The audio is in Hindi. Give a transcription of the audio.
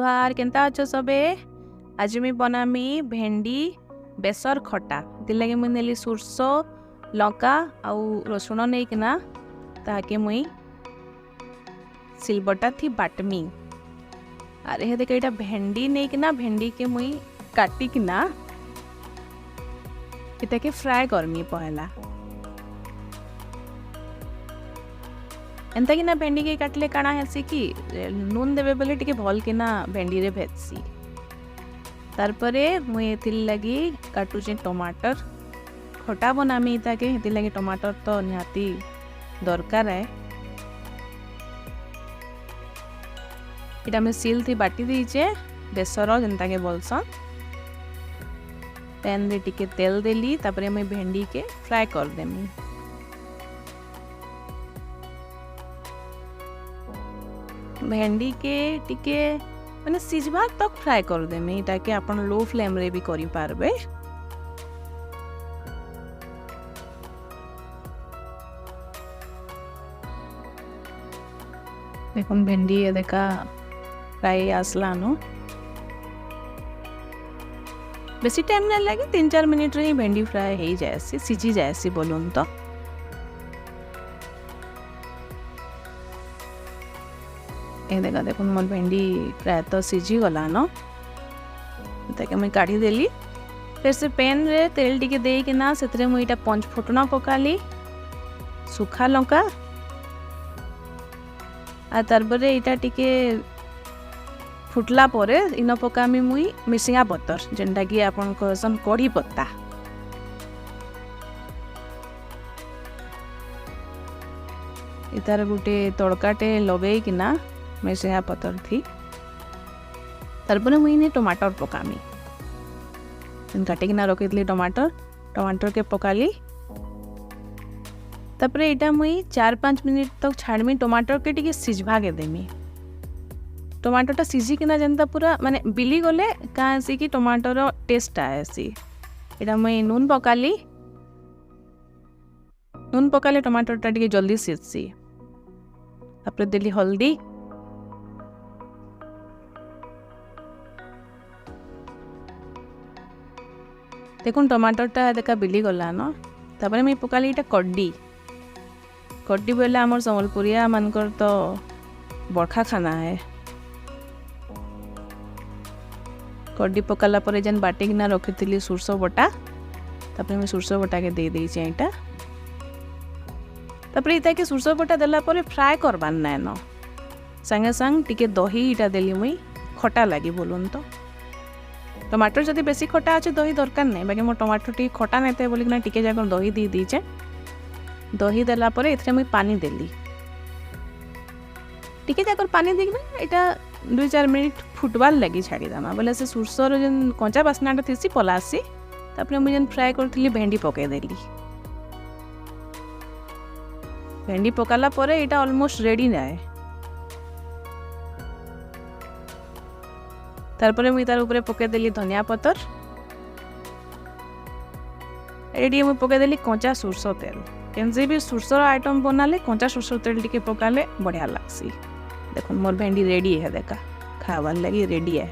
जुहार केंता अच्छो सबे। आज मैं बनामी भेंडी बेसर खटा लगे मुझे नेली सुरस लंका आउ रसुण नहीं किना ताके मुई सिलबटा थी बाटमी। अरे हे देखा भेंडी नहीं किना भेंडी के मुई काटी किना इताके फ्राए करमी पहला। एंता किना भेंडी के काटले काना हेसी कि नून देवे बोले टिके भल किना भेंडी रे भेजसी। तारपरे मुई एथिल लगी काटुचे टमाटर खटा बनामी ताके हेथिल लगी टमाटर तो निहाती दरकार है। इटा मैं सील थी बाटी दीचे बेसर जनता के बोलसन। पैन रे टिके तेल देली तापरे मैं भेंडी के फ्राए कर देमी। भेंडी के टिके माने सिझवा तक फ्राए कर देमी ताकि अपन लो फ्लेम रे भी करि पारबे। देखो भेंडी ये देखा फ्राई आसला नो बेसी टाइम नहीं लगे 3-4 मिनट रे ही भेंडी फ्राई हो जाए सिझी जाए बोलून तो। ये देखा देखो मोर भेंडी प्राय तो सिझी गला न ताके मैं काढ़ी देली। फिर से पैन रे तेल टिके दे कि ना सेतरे मुई इटा 5 फुटना पकाली सुखा लंका आ तारपरे इटा टिके फुटला परे इन पकामी मुई मिसिंगा पत्तर जेनटा कि आपन कहसन कढ़ी पत्ता। इतार गुटे तड़काटे लगे कि ना मिसिंगा पत्तर थी। तारपरे मुई ने टमाटर पकामी काटे कि ना रखी टमाटर के पकाली। तापरे इटा मुई 4-5 मिनट तक छाड़मी टमाटर के टिके सिझवा के देमी। टमाटरटा सिझी किना जनता पूरा माने बिली गले कहाँ सी कि टमाटर टेस्ट आएसी। इटा मुई नून पकाली टमाटरटा टिके जल्दी सिझसी। तापरे देली हल्दी देखो टमाटरटा देखा बिली गला न। तापरे मैं पकाली इटा कड्डी बोले आमर संबलपुरिया मानकर तो बरखा खाना है। कड्डी पकाला परे जेन बाटी किना रखी सुरस बटा तापरे मैं सुरस बटा के दे देइछि एटा। तापरे इता के सुरस बटा देला परे फ्राए करबान ना न संगे संग टिके दही इटा देली मुई खटा लगी बोलून तो। टमाटर जदि बेसी खटा अच्छे दही दरकार नहीं बाकी मो टमाटर टी खटा नहीं बोलिकिना टिके जाकर दही दी दीचे। दही देला परे इथरे मुई पानी देली टिके जाकर पानी देकिना इटा 2-4 मिनट फुटबार लगी छाड़ी दामा बोले से सुरसर जेन कंचा बासनाटा थीसी पलासी। तापरे मुई जेन फ्राए करथिली भेंडी पके देली। भेंडी पकाला परे इटा ऑलमोस्ट रेडी नाए। तारपरे मुई तार ऊपर पके देली धनिया पत्तर। एडी मुई पके देली कंचा सुरस तेल। केनसे भी सुरसर आइटम बनाले कंचा सुरसर तेल टिके पकाले बढ़िया लागसी। देखो मोर भेंडी रेडी है देखा खावार लगी रेडी है।